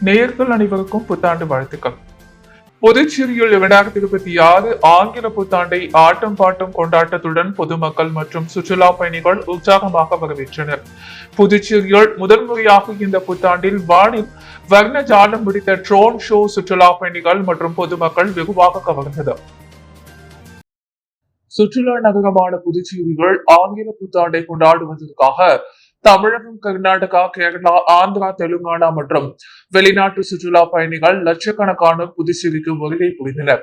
நேயர்கள் அனைவருக்கும் புத்தாண்டு வாழ்த்துக்கள். புதுச்சேரியில் 2026 ஆங்கில புத்தாண்டை ஆட்டம் பாட்டம் கொண்டாட்டத்துடன் பொதுமக்கள் மற்றும் சுற்றுலா பயணிகள் உற்சாகமாக வரவேற்றனர். புதுச்சேரியில் முதல் முறையாக இந்த புத்தாண்டில் வானில் வர்ண ஜாலம் பிடித்த ட்ரோன் ஷோ சுற்றுலா பயணிகள் மற்றும் பொதுமக்கள் வெகுவாக கவர்ந்தது. சுற்றுலா நகரமான புதுச்சேரியில் ஆங்கில புத்தாண்டை கொண்டாடுவதற்காக தமிழகம், கர்நாடகா, கேரளா, ஆந்திரா, தெலுங்கானா மற்றும் வெளிநாட்டு சுற்றுலா பயணிகள் லட்சக்கணக்கானோர் புதுச்சேரிக்கு வருகை புரிந்தனர்.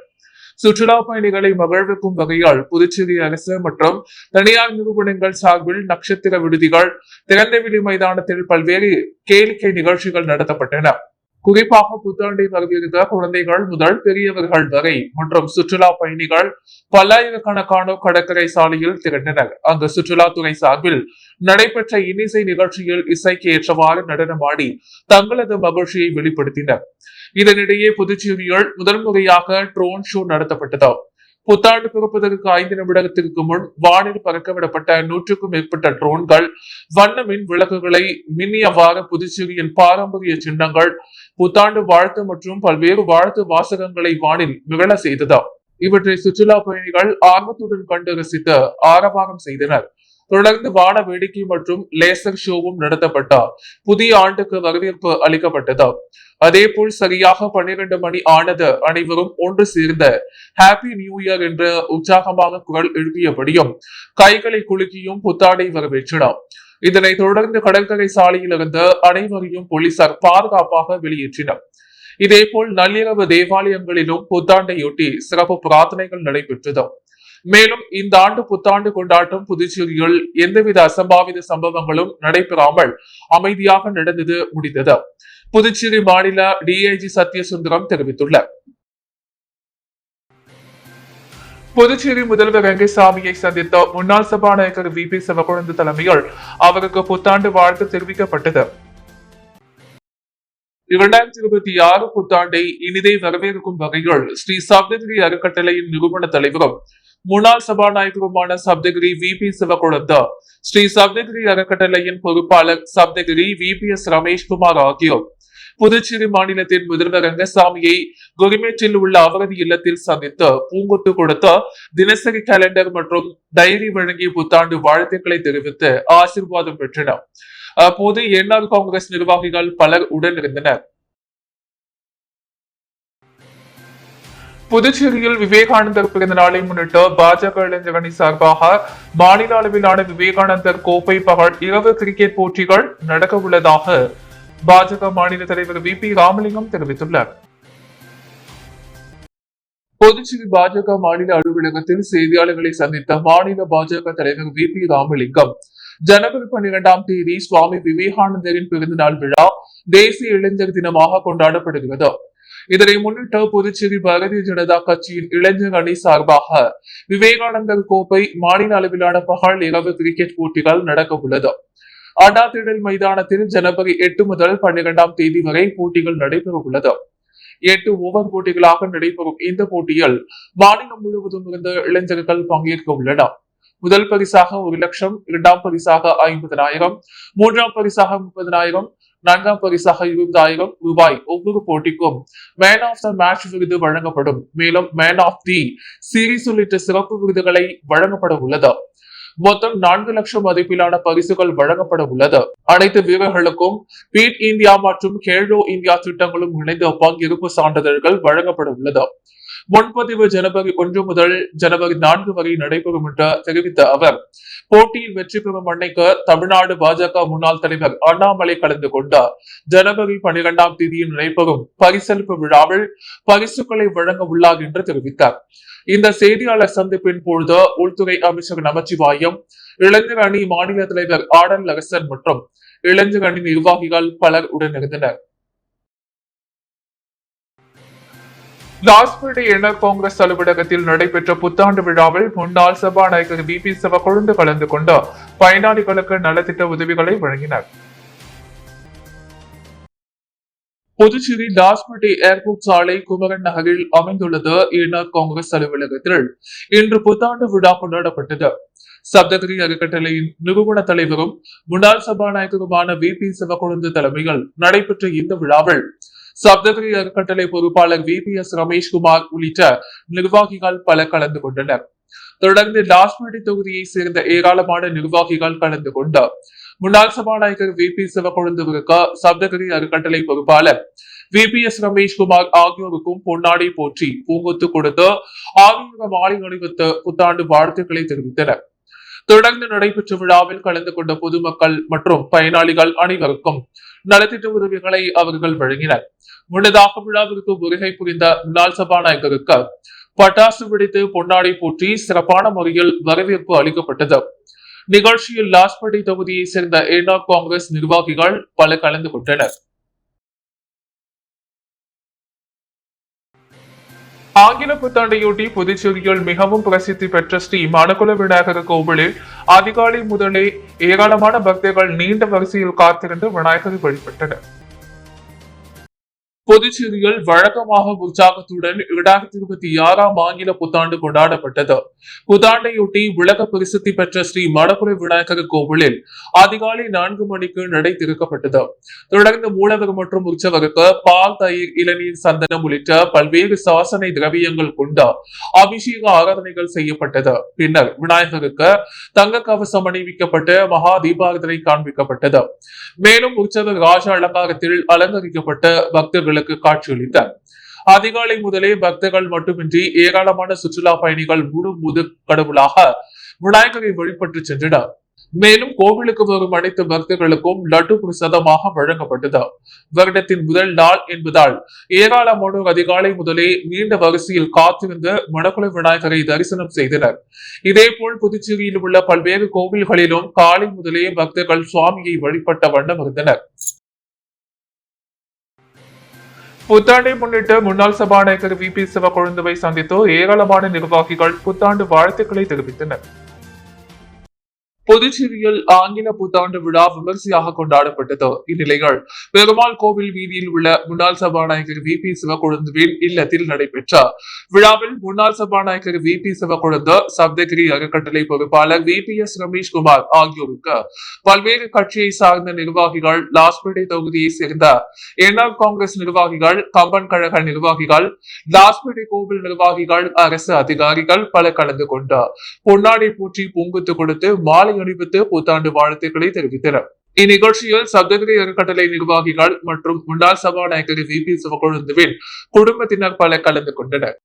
சுற்றுலா பயணிகளை மகிழ்விக்கும் வகையால் புதுச்சேரி அரசு மற்றும் தனியார் நிறுவனங்கள் சார்பில் நட்சத்திர விடுதிகள், திறந்தவெளி மைதானத்தில் பல்வேறு கேளிக்கை நிகழ்ச்சிகள் நடத்தப்பட்டன. குறிப்பாக புத்தாண்டை வரவேற்க குழந்தைகள் முதல் பெரியவர்கள் வரை மற்றும் சுற்றுலா பயணிகள் பல்லாயிரக்கணக்கானோர் கடற்கரை சாலையில் திரண்டனர். அங்கு சுற்றுலாத்துறை சார்பில் நடைபெற்ற இன்னிசை நிகழ்ச்சியில் இசைக்கு ஏற்றவாறு நடனமாடி தங்களது மகிழ்ச்சியை வெளிப்படுத்தினர். இதனிடையே புதுச்சேரியில் முதல் முறையாக ட்ரோன் ஷோ நடத்தப்பட்டது. புத்தாண்டு பிறப்பதற்கு 5 நிமிடத்திற்கு முன் வானில் பறக்கவிடப்பட்ட 100க்கும் மேற்பட்ட ட்ரோன்கள் வண்ண மின் விளக்குகளை மின்னியவாறு புதுச்சேரியின் பாரம்பரிய சின்னங்கள், புத்தாண்டு வாழ்த்து மற்றும் பல்வேறு வாழ்த்து வாசகங்களை வானில் மிகழ செய்தது. இவற்றை சுற்றுலா பயணிகள் ஆர்வத்துடன் கண்டு ரசித்து ஆரவாரம் செய்தனர். தொடர்ந்து வான வேடிக்கை மற்றும் லேசர் ஷோவும் நடத்தப்பட்ட புதிய ஆண்டுக்கு வரவேற்பு அளிக்கப்பட்டது. அதேபோல் சரியாக 12 மணி ஆனது அனைவரும் ஒன்று சேர்ந்த ஹாப்பி நியூ இயர் என்ற உற்சாகமாக குரல் எழுப்பியபடியும் கைகளை குலுக்கியும் புத்தாடை வரவேற்றனர். இதனைத் தொடர்ந்து கடற்கரை சாலையில் இருந்து அனைவரையும் போலீசார் பாதுகாப்பாக வெளியேற்றினர். இதேபோல் நள்ளிரவு தேவாலயங்களிலும் புத்தாண்டையொட்டி சிறப்பு பிரார்த்தனைகள் நடைபெற்றது. மேலும் இந்த ஆண்டு புத்தாண்டு கொண்டாட்டம் புதுச்சேரியில் எந்தவித அசம்பாவித சம்பவங்களும் நடைபெறாமல் அமைதியாக நடந்தது முடிந்தது. புதுச்சேரி மாநில டிஐஜி சத்யசுந்தரம் தெரிவித்துள்ளார். புதுச்சேரி முதல்வர் ரங்கசாமியை சந்தித்த முன்னாள் சபாநாயகர் VP சிவக்கொழுந்து தலைமையில் அவருக்கு புத்தாண்டு வாழ்த்து தெரிவிக்கப்பட்டது. 2026 புத்தாண்டை இனிதே வரவேற்கும் வகையில் ஸ்ரீ சப்தகிரி அறக்கட்டளையின் நிறுவன தலைவரும் முன்னாள் சபாநாயகருமான சப்தகிரி VP சிவக்கொழுந்து, ஸ்ரீ சப்தகிரி அறக்கட்டளையின் பொறுப்பாளர் சப்தகிரி VPS ரமேஷ்குமார் ஆகியோர் புதுச்சேரி மாநிலத்தின் முதல்வர் ரங்கசாமியை குருமேட்டில் உள்ள அவரது இல்லத்தில் சந்தித்து பூங்கொத்து கொடுத்து தினசரி கேலண்டர் மற்றும் டைரி வழங்கிய புத்தாண்டு வாழ்த்துக்களை தெரிவித்து ஆசீர்வாதம் பெற்றனர். அப்போது என்ஆர் காங்கிரஸ் நிர்வாகிகள் பலர் உடனிருந்தனர். புதுச்சேரியில் விவேகானந்தர் பிறந்த நாளை முன்னிட்டு பாஜக இளைஞர் அணி சார்பாக மாநில அளவிலான விவேகானந்தர் கோப்பை பகல் இரவு கிரிக்கெட் போட்டிகள் நடக்க உள்ளதாக பாஜக மாநில தலைவர் VP ராமலிங்கம் தெரிவித்துள்ளார். புதுச்சேரி பாஜக மாநில அலுவலகத்தில் செய்தியாளர்களை சந்தித்த மாநில பாஜக தலைவர் VP ராமலிங்கம், ஜனவரி 12ஆம் தேதி சுவாமி விவேகானந்தரின் பிறந்த நாள் விழா தேசிய இளைஞர் தினமாக கொண்டாடப்படுகிறது. இதனை முன்னிட்டு புதுச்சேரி பாரதிய ஜனதா கட்சியின் இளைஞர் அணி சார்பாக விவேகானந்தர் கோப்பை மாநில அளவிலான பகல் இரவு கிரிக்கெட் போட்டிகள் நடக்க உள்ளது. அண்ணா திடல் மைதானத்தில் ஜனவரி 8 முதல் 12ஆம் தேதி வரை போட்டிகள் நடைபெற உள்ளது. 8 ஓவர் போட்டிகளாக நடைபெறும் இந்த போட்டியில் மாநிலம் முழுவதும் இருந்து இளைஞர்கள் பங்கேற்க உள்ளனர். முதல் பரிசாக 1 லட்சம், 2ஆம் பரிசாக 50,000, 3ஆம் பரிசாக 30,000, 4ஆம் பரிசாக 20,000 ரூபாய் ஒவ்வொரு போட்டிக்கும் மேன் ஆஃப் த மேட்ச் விருது வழங்கப்படும். மேலும் மேன் ஆஃப் தி சீரீஸ் உள்ளிட்ட சிறப்பு விருதுகளை வழங்கப்பட உள்ளது. மொத்தம் 4 லட்சம் மதிப்பிலான பரிசுகள் வழங்கப்பட உள்ளது. அனைத்து வீரர்களுக்கும் பீட் இந்தியா மற்றும் கேலோ இந்தியா திட்டங்களும் இணைந்த பங்கேற்பு சான்றிதழ்கள் வழங்கப்பட உள்ளது. முன்பதிவு ஜனவரி 1 முதல் ஜனவரி 4 வரை நடைபெறும் என்று தெரிவித்த அவர், போட்டியில் வெற்றி பெறும் அன்னைக்கு தமிழ்நாடு பாஜக முன்னாள் தலைவர் அண்ணாமலை கலந்து கொண்டார். ஜனவரி 12ஆம் தேதியில் நடைபெறும் பரிசளிப்பு விழாவில் பரிசுகளை வழங்க உள்ளார் என்று தெரிவித்தார். இந்த செய்தியாளர் சந்திப்பின் பொழுது உள்துறை அமைச்சர் நமச்சிவாயம், இளைஞர் அணி மாநில தலைவர் ஆடல் அரசன் மற்றும் இளைஞர் அணி நிர்வாகிகள் பலர் உடனிருந்தனர். லாஸ்பேட்டை என்ஆர் காங்கிரஸ் அலுவலகத்தில் நடைபெற்ற புத்தாண்டு விழாவில் முன்னாள் சபாநாயகர் VP சிவக்கொழுந்து கலந்து கொண்டு பயனாளிகளுக்கு நலத்திட்ட உதவிகளை வழங்கினார். புதுச்சேரி லாஸ்பேட்டை ஏர்போர்ட் சாலை குமரன் நகரில் அமைந்துள்ளது என்ஆர் காங்கிரஸ் அலுவலகத்தில் இன்று புத்தாண்டு விழா கொண்டாடப்பட்டது. சப்தகிரி அறக்கட்டளையின் நிறுவன தலைவரும் முன்னாள் சபாநாயகருமான VP சிவக்கொழுந்து தலைமையில் நடைபெற்ற இந்த விழாவில் சப்தகிரி அறக்கட்டளை பொறுப்பாளர் VPS ரமேஷ்குமார் உள்ளிட்ட நிர்வாகிகள் பலர் கலந்து கொண்டனர். தொடர்ந்து லாஸ்பேட்டை தொகுதியை சேர்ந்த ஏராளமான நிர்வாகிகள் கலந்து கொண்டு முன்னாள் சபாநாயகர் VP சிவக்கொழுந்துவிற்கு சப்தகிரி அறக்கட்டளை பொறுப்பாளர் VPS ரமேஷ்குமார் ஆகியோருக்கும் பொன்னாடை போற்றி பூங்கொத்து கொடுத்து ஆகியோர் மாலை அணிவித்து புத்தாண்டு வாழ்த்துக்களை தெரிவித்தனர். தொடர்ந்து நடைபெற்ற விழாவில் கலந்து கொண்ட பொதுமக்கள் மற்றும் பயனாளிகள் அனைவருக்கும் நலத்திட்ட உதவிகளை அவர்கள் வழங்கினர். முன்னதாக விழாவிற்கு வருகை புரிந்த முன்னாள் சபாநாயகருக்கு பட்டாசு வெடித்து பொன்னாடை போற்றி சிறப்பான முறையில் வரவேற்பு அளிக்கப்பட்டது. நிகழ்ச்சியில் லாஸ்பேட்டை தொகுதியை சேர்ந்த என்ஆர் காங்கிரஸ் நிர்வாகிகள் பலர் கலந்து கொண்டனர். ஆங்கில புத்தாண்டையொட்டி புதுச்சேரியில் மிகவும் பிரசித்தி பெற்ற ஸ்ரீ மணக்குள விநாயகர் கோவிலில் அதிகாலை முதலே ஏராளமான பக்தர்கள் நீண்ட வரிசையில் காத்திருந்து விநாயகரை வழிபட்டனர். புதுச்சேரியில் வழக்கமாக உற்சாகத்துடன் 2026 ஆங்கில புத்தாண்டு கொண்டாடப்பட்டது. புத்தாண்டையொட்டி உலக பிரசித்தி பெற்ற ஸ்ரீ மணக்குள விநாயகர் கோவிலில் அதிகாலை 4 மணிக்கு நடை திறக்கப்பட்டது. தொடர்ந்து மூலவர் மற்றும் உற்சவருக்கு பால், தயிர், இளநீர், சந்தனம் உள்ளிட்ட பல்வேறு சாசனை திரவியங்கள் கொண்ட அபிஷேக ஆராதனைகள் செய்யப்பட்டது. பின்னர் விநாயகருக்கு தங்க கவசம் அணிவிக்கப்பட்டு மகா தீபாரதனை காண்பிக்கப்பட்டது. மேலும் உற்சவர் ராஜ அலங்காரத்தில் அலங்கரிக்கப்பட்ட பக்தர்கள் காட்சியளித்தார். அதிகாலை முதலே பக்தர்கள் மட்டுமின்றி ஏராளமான சுற்றுலா பயணிகள் முழு கடவுளாக விநாயகரை வழிபட்டு சென்றனர். மேலும் கோவிலுக்கு வரும் அனைத்து பக்தர்களுக்கும் லட்டு பிரசாதமாக வழங்கப்பட்டது. வருடத்தின் முதல் நாள் என்பதால் ஏராளமானோர் அதிகாலை முதலே நீண்ட வரிசையில் காத்திருந்து மணக்குள விநாயகரை தரிசனம் செய்தனர். இதேபோல் புதுச்சேரியில் உள்ள பல்வேறு கோவில்களிலும் காலை முதலே பக்தர்கள் சுவாமியை வழிபட்ட வண்ணம் இருந்தனர். புத்தாண்டை முன்னிட்டு முன்னாள் சபாநாயகர் VP சிவக்கொழுந்துவை சந்தித்து ஏராளமான நிர்வாகிகள் புத்தாண்டு வாழ்த்துக்களை தெரிவித்தனர். புதுச்சேரியில் ஆங்கில புத்தாண்டு விழா விமர்சையாக கொண்டாடப்பட்டது. இந்நிலையில் பெருமாள் கோவில் வீதியில் உள்ள முன்னாள் சபாநாயகர் VP சிவக்கொழுந்துவின் இல்லத்தில் நடைபெற்ற விழாவில் முன்னாள் சபாநாயகர் VP சிவக்கொழுந்து, சப்தகிரி அறக்கட்டளை பொறுப்பாளர் VPS ரமேஷ்குமார் ஆகியோருக்கு பல்வேறு கட்சியை சார்ந்த நிர்வாகிகள், லாஸ்பேட்டை தொகுதியை சேர்ந்த என்ஆர் காங்கிரஸ் நிர்வாகிகள், கம்பன் கழக நிர்வாகிகள், லாஸ்பேட்டை கோவில் நிர்வாகிகள், அரசு அதிகாரிகள் பலர் கலந்து கொண்டு பொன்னாடை போற்றி பூங்குத்து கொடுத்து மாலை அணிவித்து புத்தாண்டு வாழ்த்துக்களை தெரிவித்தனர். இந்நிகழ்ச்சியில் சப்தகிரி அறக்கட்டளை நிர்வாகிகள் மற்றும் முன்னாள் சபாநாயகர் VP சிவக்கொழுந்துவின் குடும்பத்தினர் பலர் கலந்து கொண்டனர்.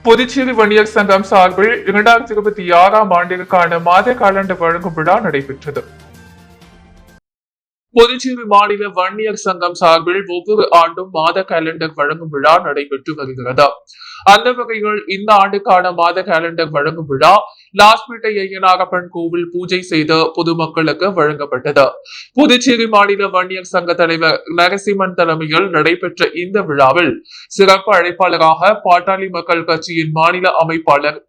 புதுச்சேரி வன்னியர் சங்கம் சார்பில் 2026 ஆண்டிற்கான மாத காலண்டர் வழங்கும் விழா நடைபெற்றது. புதுச்சேரி மாநில வன்னியர் சங்கம் சார்பில் ஒவ்வொரு ஆண்டும் மாத கேலண்டர் வழங்கும் விழா நடைபெற்று வருகிறது. அந்த வகையில் இந்த ஆண்டுக்கான மாத கேலண்டர் வழங்கும் விழா லாஸ்பேட்டை ஐயனாரப்பன் கோவில் பூஜை செய்த பொதுமக்களுக்கு வழங்கப்பட்டது. புதுச்சேரி மாநில வன்னியர் சங்க தலைவர் நரசிம்மன் தலைமையில் நடைபெற்ற இந்த விழாவில் சிறப்பு அழைப்பாளராக பாட்டாளி மக்கள் கட்சியின் மாநில அமைப்பாளர்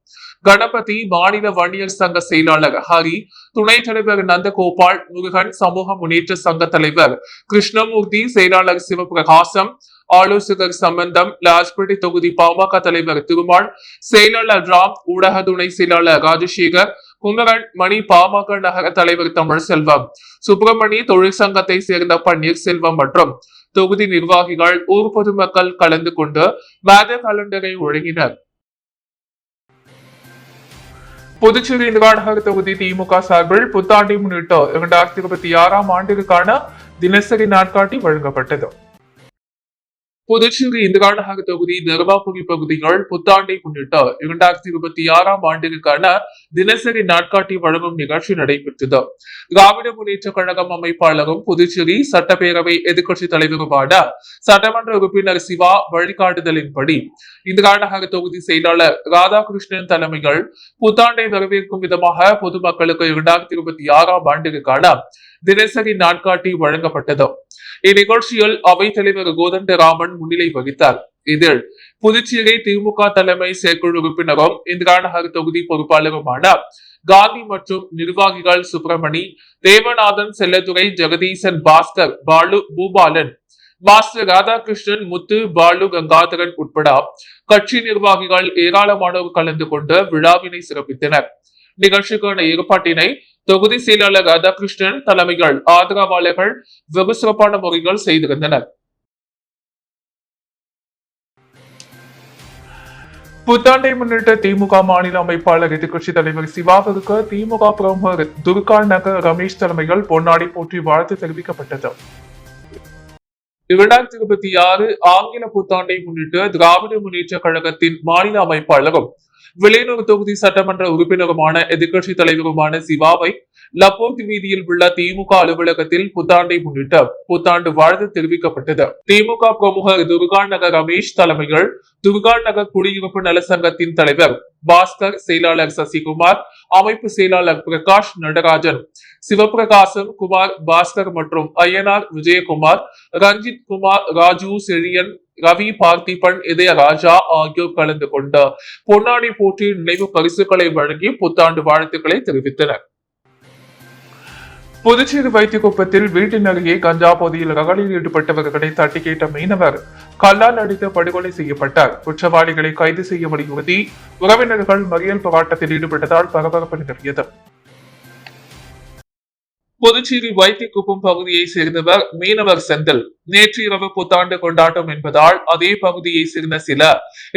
கணபதி, மாநில வன்னியர் சங்க செயலாளர் ஹரி, துணைத் தலைவர் நந்தகோபால், முருகன், சமூக முன்னேற்ற சங்க தலைவர் கிருஷ்ணமூர்த்தி, செயலாளர் சிவபிரகாசம், ஆலோசகர் சம்பந்தம், லாஸ்பேட்டை தொகுதி பாமக தலைவர் திருமால், செயலாளர் ராம், ஊடக துணை செயலாளர் ராஜசேகர், குமரன், மணி, பாமக நகர தலைவர் தமிழ்செல்வம், சுப்பிரமணி, தொழிற்சங்கத்தை சேர்ந்த பன்னீர் செல்வம் மற்றும் தொகுதி நிர்வாகிகள், ஊர் பொதுமக்கள் கலந்து கொண்டு மாத காலண்டரை வழங்கினர். புதுச்சேரி நிர்வாக தொகுதி திமுக சார்பில் புத்தாண்டை முன்னிட்டு 2026 ஆண்டிற்கான தினசரி நாட்காட்டி வழங்கப்பட்டது. புதுச்சேரி இந்திராநகர் தொகுதி தர்பாபுரி பகுதிகள் புத்தாண்டை முன்னிட்டு 2026 ஆண்டிற்கான தினசரி நாட்காட்டி வழங்கும் நிகழ்ச்சி நடைபெற்றது. திராவிட முன்னேற்ற கழகம் அமைப்பாளரும் புதுச்சேரி சட்டப்பேரவை எதிர்க்கட்சி தலைவருமான சட்டமன்ற உறுப்பினர் சிவா வழிகாட்டுதலின்படி இந்திராநகர் தொகுதி செயலாளர் ராதாகிருஷ்ணன் தலைமையில் புத்தாண்டை வரவேற்கும் விதமாக பொதுமக்களுக்கு 2026 ஆண்டிற்கான தினசரி நாட்காட்டி வழங்கப்பட்டது. இந்நிகழ்ச்சியில் அவைத் தலைவர் கோதண்டராமன் முன்னிலை வகித்தார். இதில் புதுச்சேரி திமுக தலைமை செயற்குழு உறுப்பினரும் இந்திராநகர் தொகுதி பொறுப்பாளருமான காந்தி மற்றும் நிர்வாகிகள் சுப்பிரமணி, தேவநாதன், செல்லதுரை, ஜெகதீசன், பாஸ்கர், பாலு, பூபாலன், மாஸ்டர் ராதாகிருஷ்ணன், முத்து, பாலு, கங்காதரன் உட்பட கட்சி நிர்வாகிகள் ஏராளமானோர் கலந்து கொண்டு விழாவினை சிறப்பித்தனர். நிகழ்ச்சிக்கான ஏற்பாட்டினை தொகுதி செயலாளர் ராதாகிருஷ்ணன் தலைமையில் ஆதரவாளர்கள் வெகு சிறப்பான முறைகள் செய்திருந்தனர். புத்தாண்டை முன்னிட்டு திமுக மாநில அமைப்பாளர் எதிர்கட்சி தலைவர் சிவாவிற்கு திமுக பிரமுகர் துர்கா நகர் ரமேஷ் தலைமையில் பொன்னாடி போற்றி வாழ்த்து தெரிவிக்கப்பட்டது. 2026 ஆங்கில புத்தாண்டை முன்னிட்டு திராவிட முன்னேற்ற கழகத்தின் மாநில அமைப்பாளரும் வெளியூர் தொகுதி சட்டமன்ற உறுப்பினருமான எதிர்கட்சி தலைவருமான சிவாவை லப்போர்ட் வீதியில் உள்ள திமுக அலுவலகத்தில் புத்தாண்டை முன்னிட்டு புத்தாண்டு வாழ்த்து தெரிவிக்கப்பட்டது. திமுக பிரமுகர் துர்கா நகர் ரமேஷ் தலைமையில் துர்கா நகர் குடியிருப்பு நல சங்கத்தின் தலைவர் பாஸ்கர், செயலாளர் சசிகுமார், அமைப்பு செயலாளர் பிரகாஷ் நடராஜன், சிவபிரகாசம் குமார், பாஸ்கர் மற்றும் ஐயனார் விஜயகுமார், ரஞ்சித் குமார், ராஜு செழியன், ரவி பார்த்திபன், இதயராஜா ஆகியோர் கலந்து கொண்டு பொன்னாடி போற்றி நினைவு பரிசுகளை வழங்கி புத்தாண்டு வாழ்த்துக்களை தெரிவித்தனர். புதுச்சேரி வைத்தியகுப்பத்தில் வீட்டின் அருகே கஞ்சா போதையில் ரகளில் ஈடுபட்டவர்களை தட்டி கேட்ட மீனவர் கல்லால் அடித்து படுகொலை செய்யப்பட்டார். குற்றவாளிகளை கைது செய்ய வலியுறுத்தி உறவினர்கள் மறியல் போராட்டத்தில் ஈடுபட்டதால் பரபரப்பு நிலவியது. புதுச்சேரி வைத்தியகுப்பம் பகுதியை சேர்ந்தவர் மீனவர் செந்தில். நேற்று இரவு புத்தாண்டு கொண்டாட்டம் என்பதால் அதே பகுதியை சேர்ந்த சில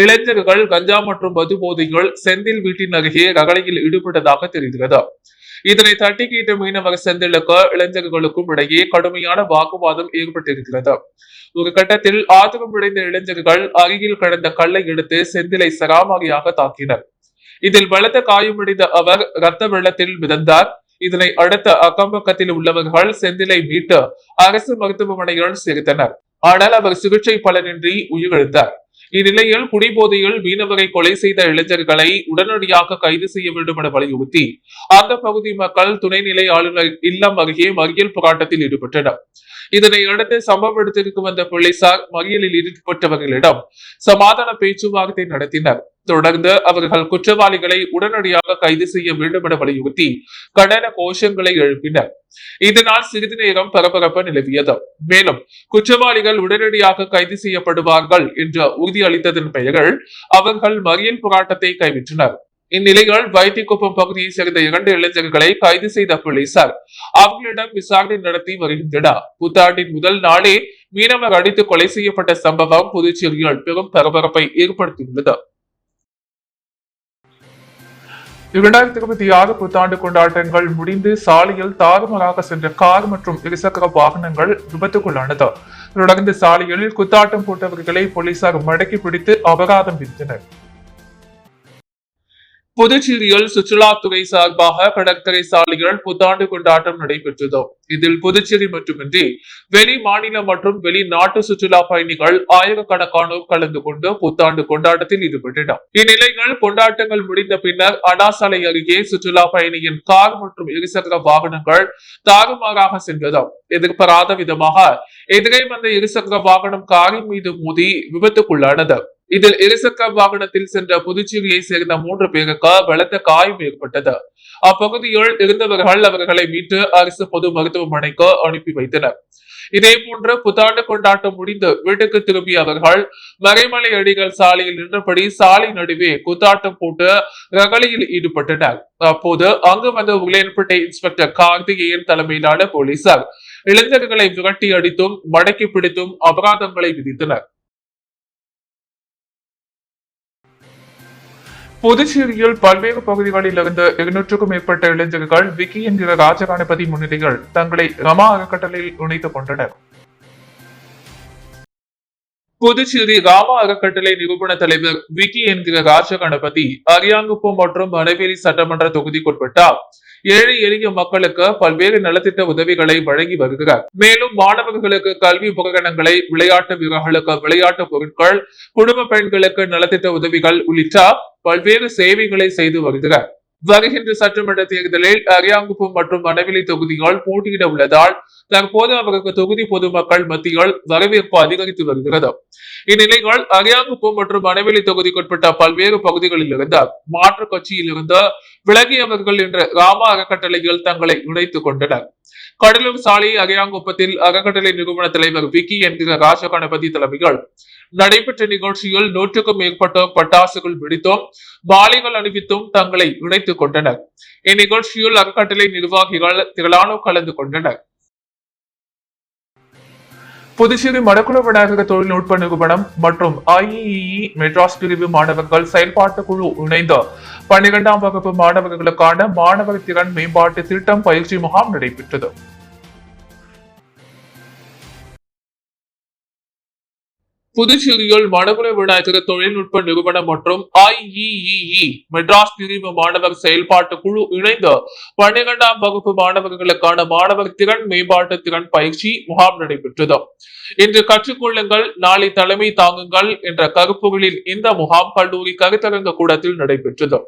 இளைஞர்கள் கஞ்சா மற்றும் மது போதைகள் செந்தில் வீட்டின் அருகே ரகளையில் ஈடுபட்டதாக தெரிகிறது. இதனை தட்டி கேட்ட மீனவர் செந்திலுக்கு இளைஞர்களுக்கும் இடையே கடுமையான வாக்குவாதம் ஏற்பட்டிருக்கிறது. ஒரு கட்டத்தில் ஆத்திரமடைந்த இளைஞர்கள் அருகில் கடந்த கல்லை எடுத்து செந்திலை சராமாரியாக தாக்கினர். இதில் பலத்த காயமடைந்த அவர் இரத்த வெள்ளத்தில் மிதந்தார். இதனை அடுத்த அக்கம்பக்கத்தில் உள்ளவர்கள் செந்திலை மீட்டு அரசு மருத்துவமனையில் சேர்த்தனர். ஆனால் அவர் சிகிச்சை பலனின்றி உயிரிழந்தார். இந்நிலையில் குடிபோதையில் மீனவரை கொலை செய்த இளைஞர்களை உடனடியாக கைது செய்ய வேண்டும் என வலியுறுத்தி அந்த பகுதி மக்கள் துணைநிலை ஆளுநர் இல்லம் அருகே மறியல் போராட்டத்தில் ஈடுபட்டனர். இதனை அடுத்து சம்பவ இடத்திற்கு வந்த போலீசார் மறியலில் ஈடுபட்டவர்களிடம் சமாதான பேச்சுவார்த்தை நடத்தினர். தொடர்ந்து அவர்கள் குற்றவாளிகளை உடனடியாக கைது செய்ய வேண்டும் என வலியுறுத்தி கண்டன கோஷங்களை எழுப்பினர். இதனால் சிறிது நேரம் பரபரப்பு நிலவியது. மேலும் குற்றவாளிகள் உடனடியாக கைது செய்யப்படுவார்கள் என்று உறுதியளித்ததன் பெயரில் அவர்கள் மறியல் போராட்டத்தை கைவிட்டனர். இந்நிலையில் வைத்தியகுப்பம் பகுதியை சேர்ந்த 2 இளைஞர்களை கைது செய்த போலீசார் அவர்களிடம் விசாரணை நடத்தி வருகின்றனர். புத்தாண்டின் முதல் நாளே மீனவர் அடித்து கொலை செய்யப்பட்ட சம்பவம் புதுச்சேரியில் பெரும் பரபரப்பை ஏற்படுத்தியுள்ளது. 2026 புத்தாண்டு கொண்டாட்டங்கள் முடிந்து சாலையில் தாறுமாறாக சென்ற கார் மற்றும் இருசக்கர வாகனங்கள் விபத்துக்குள்ளானது. தொடர்ந்து சாலையில் குத்தாட்டம் போட்டவர்களை போலீசார் மடக்கி பிடித்து அபராதம் விதித்தனர். புதுச்சேரியில் சுற்றுலாத்துறை சார்பாக கடற்கரை சாலையில் புத்தாண்டு கொண்டாட்டம் நடைபெற்றது. இதில் புதுச்சேரி மட்டுமின்றி வெளி மாநில மற்றும் வெளிநாட்டு சுற்றுலா பயணிகள் ஆயிரக்கணக்கானோர் கலந்து கொண்டு புத்தாண்டு கொண்டாட்டத்தில் ஈடுபட்டனர். இந்நிலையில் கொண்டாட்டங்கள் முடிந்த பின்னர் அண்ணாசாலை அருகே சுற்றுலா பயணியின் கார் மற்றும் இருசக்கர வாகனங்கள் தாறுமாறாக சென்றது. எதிர்பாராத விதமாக எதிரே வந்த இருசக்கர வாகனம் காரின் மீது மோதி விபத்துக்குள்ளானது. இதில் இருசக்கர வாகனத்தில் சென்ற புதுச்சேரியை சேர்ந்த 3 பேருக்கு பலத்த காயம் ஏற்பட்டது. அப்பகுதியில் இருந்தவர்கள் அவர்களை மீட்டு அரசு பொது மருத்துவமனைக்கு அனுப்பி வைத்தனர். இதே போன்று புத்தாண்டு கொண்டாட்டம் முடிந்து வீட்டுக்கு திரும்பிய அவர்கள் மறைமலை அடிகள் சாலையில் நின்றபடி சாலை நடுவே குத்தாட்டம் போட்டு ரகளையில் ஈடுபட்டனர். அப்போது அங்கு வந்த உலையன்பேட்டை இன்ஸ்பெக்டர் கார்த்திகேயன் தலைமையிலான போலீசார் இளைஞர்களை விரட்டி அடித்தும் மடக்கி பிடித்தும் அபராதங்களை விதித்தனர். புதுச்சேரியில் பல்வேறு பகுதிகளில் இருந்து 200க்கும் மேற்பட்ட இளைஞர்கள் விக்கி என்கிற ராஜகணபதி முன்னிலையில் தங்களை ரமா அறக்கட்டளையில் இணைத்துக் கொண்டனர். புதுச்சேரி ராமா அறக்கட்டளை நிறுவன தலைவர் விக்கி என்கிற ராஜகணபதி அரியாங்குப்பம் மற்றும் மணவேலி சட்டமன்ற தொகுதிக்குட்பட்ட ஏழை எளிய மக்களுக்கு பல்வேறு நலத்திட்ட உதவிகளை வழங்கி வருகிறார். மேலும் மாணவர்களுக்கு கல்வி உபகரணங்களை, விளையாட்டு வீரர்களுக்கு விளையாட்டு பொருட்கள், குடும்ப பெண்களுக்கு நலத்திட்ட உதவிகள் உள்ளிட்ட பல்வேறு சேவைகளை செய்து வருகிறார். வருகின்ற சட்டமன்ற தேர்தலில் அரியாங்குப்பம் மற்றும் மணவெளி தொகுதிகள் போட்டியிட உள்ளதால் தற்போது அவருக்கு தொகுதி பொதுமக்கள் மத்தியில் வரவேற்பு அதிகரித்து வருகிறது. இந்நிலையில் அரியாங்குப்பம் மற்றும் மணவெளி தொகுதிக்குட்பட்ட பல்வேறு பகுதிகளில் இருந்து மாற்றுக் கட்சியில் இருந்து விலகியவர்கள் என்ற ராமா அறக்கட்டளையில் தங்களை இணைத்துக் கொண்டனர். கடலூர் சாலை அரியாங்குப்பத்தில் அறக்கட்டளை நிறுவன தலைவர் விக்கி என்கிற ராஜகணபதி தலைமையில் நடைபெற்ற நிகழ்ச்சியில் 100க்கும் மேற்பட்ட பட்டாசுகள் வெடித்தும் மாலைகள் அணிவித்தும் தங்களை இணைத்துக் கொண்டனர். இந்நிகழ்ச்சியில் அறக்கட்டளை நிர்வாகிகள் திரளானோர் கலந்து கொண்டனர். புதுச்சேரி மடக்குள விநாயக தொழில்நுட்ப நிறுவனம் மற்றும் IEEE மெட்ராஸ் பிரிவு மாணவர்கள் செயல்பாட்டு குழு இணைந்து 12ஆம் வகுப்பு மாணவர்களுக்கான மாணவர் திறன் மேம்பாட்டு திட்டம் பயிற்சி முகாம் நடைபெற்றது. புதுச்சேரியில் மடகுல விநாயகர் தொழில்நுட்ப நிறுவனம் மற்றும் IEEE மெட்ராஸ் பிரிவு மாணவர் செயல்பாட்டு குழு இணைந்து 12ஆம் வகுப்பு மாணவர்களுக்கான மாணவர் திறன் மேம்பாட்டு திறன் பயிற்சி முகாம் நடைபெற்றது. இன்று கற்றுக்கொள்ளுங்கள் நாளை தலைமை தாங்குங்கள் என்ற கருப்பொருளில் இந்த முகாம் கல்லூரி கருத்தரங்க கூடத்தில் நடைபெற்றது.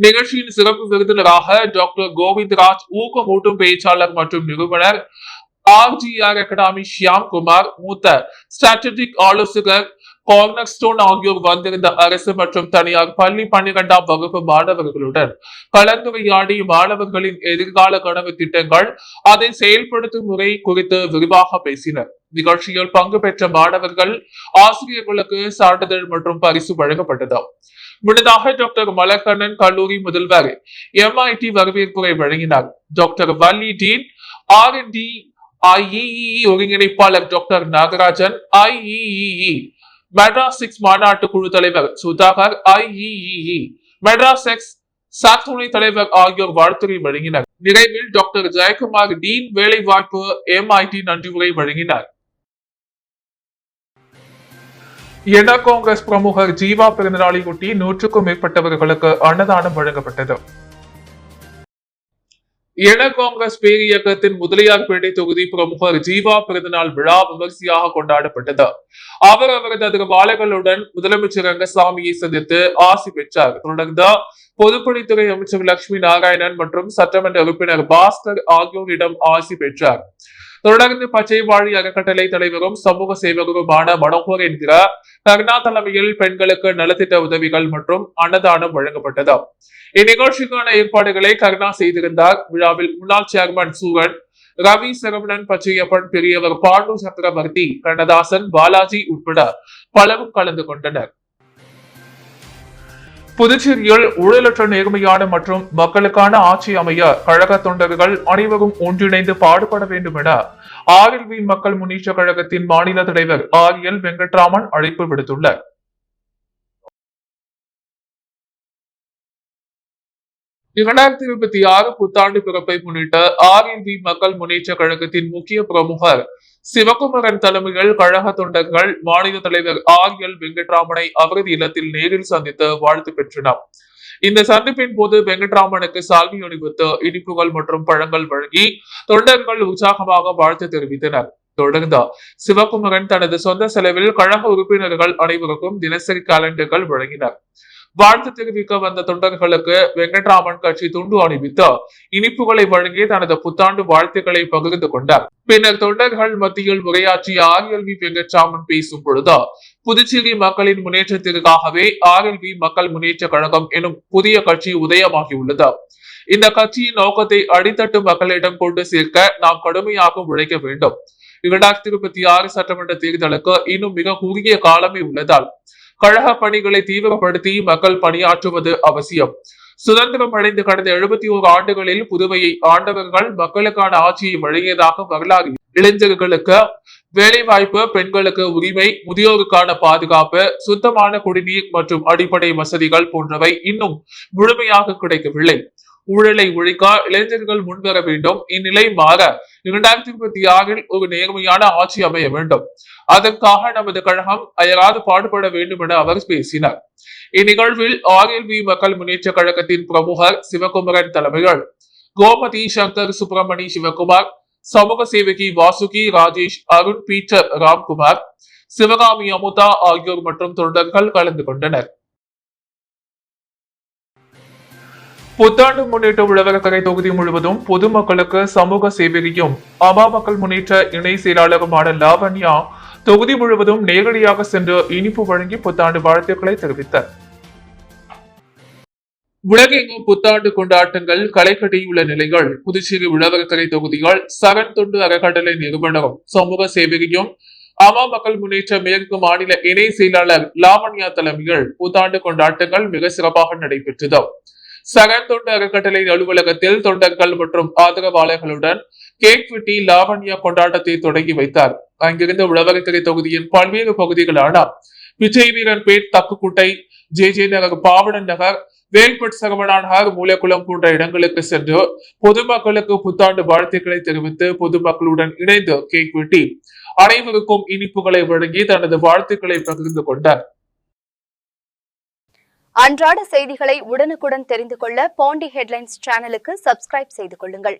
நிகழ்ச்சியின் சிறப்பு விருந்தினராக டாக்டர் கோவிந்தராஜ் ஊக்கமூட்டும் பேச்சாளர் மற்றும் நிறுவனர் RGR அகாடமி ஷியாம் குமார், மூத்த ஸ்ட்ராட்டஜிக் ஆலோசகர் கார்னர்ஸ்டோன் ஆகியோர் வந்திருந்த அரசு மற்றும் தனியார் பள்ளி 12ஆம் வகுப்பு மாணவர்களுடன் கலந்துரையாடி மாணவர்களின் எதிர்கால கனவு திட்டங்கள் அதை செயல்படுத்தும் முறை குறித்து விரிவாக பேசினர். நிகழ்ச்சியில் பங்கு பெற்ற மாணவர்கள் ஆசிரியர்களுக்கு சான்றிதழ் மற்றும் பரிசு வழங்கப்பட்டது. முன்னதாக டாக்டர் மலர்கண்ணன் கல்லூரி முதல்வர் MIT வரவேற்புரை வழங்கினார். Doctor Valli dean R&D IEEE ஒருங்கிணைப்பாளர் டாக்டர் நாகராஜன், IEEE மெட்ராஸ் 6 மாநாட்டு குழு தலைவர் சுதாகர், IEEE மெட்ராஸ் X துணை தலைவர் ஆகியோர் வாழ்த்துரை வழங்கினர். நிறைவில் டாக்டர் ஜெயக்குமார் டீன் வேலைவாய்ப்பு MIT நன்றி உரை வழங்கினார். என காங்கிரஸ் பிரமுகர் ஜீவா பிறந்தநாளையொட்டி 100க்கும் மேற்பட்டவர்களுக்கு அன்னதானம் வழங்கப்பட்டது. என காங்கிரஸ் பேரியக்கத்தின் முதலியார்பேட்டை தொகுதி பிரமுகர் ஜீவா பிறந்தநாள் விழா விமர்சையாக கொண்டாடப்பட்டது. அவர் அவரது அதிர்வாளர்களுடன் முதலமைச்சர் ரங்கசாமியை சந்தித்து ஆசி பெற்றார். தொடர்ந்து பொதுப்பணித்துறை அமைச்சர் லட்சுமி நாராயணன் மற்றும் சட்டமன்ற உறுப்பினர் பாஸ்கர் ஆகியோரிடம் ஆசி பெற்றார். தொடர்ந்து பச்சைவாழி அறக்கட்டளை தலைவரும் சமூக சேவகருமான மனோகர் என்கிற கருணா தலைமையில் பெண்களுக்கு நலத்திட்ட உதவிகள் மற்றும் அன்னதானம் வழங்கப்பட்டது. இந்நிகழ்ச்சிக்கான ஏற்பாடுகளை கருணா செய்திருந்தார். விழாவில் முன்னாள் சேர்மன் சூரன், ரவி சரவணன், பச்சையப்பன், பெரியவர் பாண்டு சக்கரவர்த்தி, கண்ணதாசன், பாலாஜி உட்பட பலரும் கலந்து கொண்டனர். புதுச்சேரியில் ஊழலற்ற நேர்மையான மற்றும் மக்களுக்கான ஆட்சி அமைய கழக தொண்டர்கள் அனைவரும் ஒன்றிணைந்து பாடுபட வேண்டும் என RLV மக்கள் முன்னேற்ற கழகத்தின் மாநில தலைவர் RL வெங்கட்ராமன் அழைப்பு விடுத்துள்ளார். இரண்டாயிரத்தி 26 புத்தாண்டு பிறப்பை முன்னிட்டு RLV மக்கள் முன்னேற்ற கழகத்தின் முக்கிய பிரமுகர் சிவகுமரன் தலைமையில் கழக தொண்டர்கள் மாநில தலைவர் RL வெங்கட்ராமனை அவரது இல்லத்தில் நேரில் சந்தித்து வாழ்த்து பெற்றனர். இந்த சந்திப்பின் போது வெங்கட்ராமனுக்கு சால்வி அணிவித்து இனிப்புகள் மற்றும் பழங்கள் வழங்கி தொண்டர்கள் உற்சாகமாக வாழ்த்து தெரிவித்தனர். தொடர்ந்து சிவகுமரன் தனது சொந்த செலவில் கழக உறுப்பினர்கள் அனைவருக்கும் தினசரி காலண்டர்கள் வழங்கினர். வாழ்த்து தெரிவிக்க வந்த தொண்டர்களுக்கு வெங்கட்ராமன் கட்சி துண்டு அணிவித்து இனிப்புகளை வழங்கி தனது புத்தாண்டு வாழ்த்துக்களை பகிர்ந்து கொண்டார். பின்னர் தொண்டர்கள் மத்தியில் உரையாற்றிய RLV வெங்கட்ராமன் பேசும் பொழுது புதுச்சேரி மக்களின் முன்னேற்றத்திற்காகவே RLV மக்கள் முன்னேற்ற கழகம் எனும் புதிய கட்சி உதயமாகியுள்ளது. இந்த கட்சியின் நோக்கத்தை அடித்தட்டு மக்களிடம் கொண்டு சேர்க்க நாம் கடுமையாக உழைக்க வேண்டும். 2026 சட்டமன்ற தேர்தலுக்கு இன்னும் மிக குறுகிய காலமே உள்ளதால் கழக பணிகளை தீவிரப்படுத்தி மக்கள் பணியாற்றுவது அவசியம். சுதந்திரம் அடைந்து கடந்த 71 ஆண்டுகளில் புதுவையை ஆண்டவர்கள் மக்களுக்கான ஆட்சியை வழங்கியதாக வரலாறு. இளைஞர்களுக்கு வேலை வாய்ப்பு, பெண்களுக்கு உரிமை, முதியோருக்கான பாதுகாப்பு, சுத்தமான குடிநீர் மற்றும் அடிப்படை வசதிகள் போன்றவை இன்னும் முழுமையாக கிடைக்கவில்லை. ஊழலை ஒழிக்க இளைஞர்கள் முன்வர வேண்டும். இந்நிலை மாற 2026 ஒரு நேர்மையான ஆட்சி அமைய வேண்டும். அதற்காக நமது கழகம் அயராது பாடுபட வேண்டும் என அவர் பேசினார். இந்நிகழ்வில் RLV மக்கள் முன்னேற்ற கழகத்தின் பிரமுகர் சிவகுமரன் தலைமையில் கோமதி, சங்கர், சுப்பிரமணி, சிவகுமார், சமூக சேவகி வாசுகி, ராஜேஷ், அருண், பீட்டர், ராம்குமார், சிவகாமி, அமுதா ஆகியோர் மற்றும் தொண்டர்கள் கலந்து கொண்டனர். புத்தாண்டு முன்னிட்டு உழவர்கரை தொகுதி முழுவதும் பொதுமக்களுக்கு சமூக சேவகியும் மக்கள் முன்னேற்ற இணை செயலாளருமான லாவண்யா தொகுதி முழுவதும் நேரடியாக சென்று இனிப்பு வழங்கி புத்தாண்டு வாழ்த்துக்களை தெரிவித்தார். உலகெங்கும் புத்தாண்டு கொண்டாட்டங்கள் களை கட்டியுள்ள நிலைகள் புதுச்சேரி உழவர்கரை தொகுதியால் சரண் தொண்டு அறக்கட்டளை நிறுவனரும் சமூக சேவகியும் அம்மா மக்கள் முன்னேற்ற மேற்கு மாநில இணை செயலாளர் லாவண்யா தலைமையில் புத்தாண்டு கொண்டாட்டங்கள் மிக சிறப்பாக நடைபெற்றது. சகன் தொண்டு அறக்கட்டளை அலுவலகத்தில் தொண்டர்கள் மற்றும் ஆதரவாளர்களுடன் கேக் வெட்டி லாவண்யா கொண்டாட்டத்தை தொடங்கி வைத்தார். அங்கிருந்த உழவர்கரை தொகுதியின் பல்வேறு பகுதிகளான விஜய் வீரன் பேட், தக்குக்குட்டை, ஜே நகர், பாவடன் நகர், வேல்பட் சரவணா நகர், மூலக்குளம் போன்ற இடங்களுக்கு சென்று பொதுமக்களுக்கு புத்தாண்டு வாழ்த்துக்களை தெரிவித்து பொதுமக்களுடன் இணைந்து கேக் வெட்டி அனைவருக்கும் இனிப்புகளை வழங்கி தனது வாழ்த்துக்களை பகிர்ந்து கொண்டார். அன்றாட செய்திகளை உடனுக்குடன் தெரிந்து கொள்ள பாண்டி ஹெட்லைன்ஸ் சேனலுக்கு சப்ஸ்கிரைப் செய்து கொள்ளுங்கள்.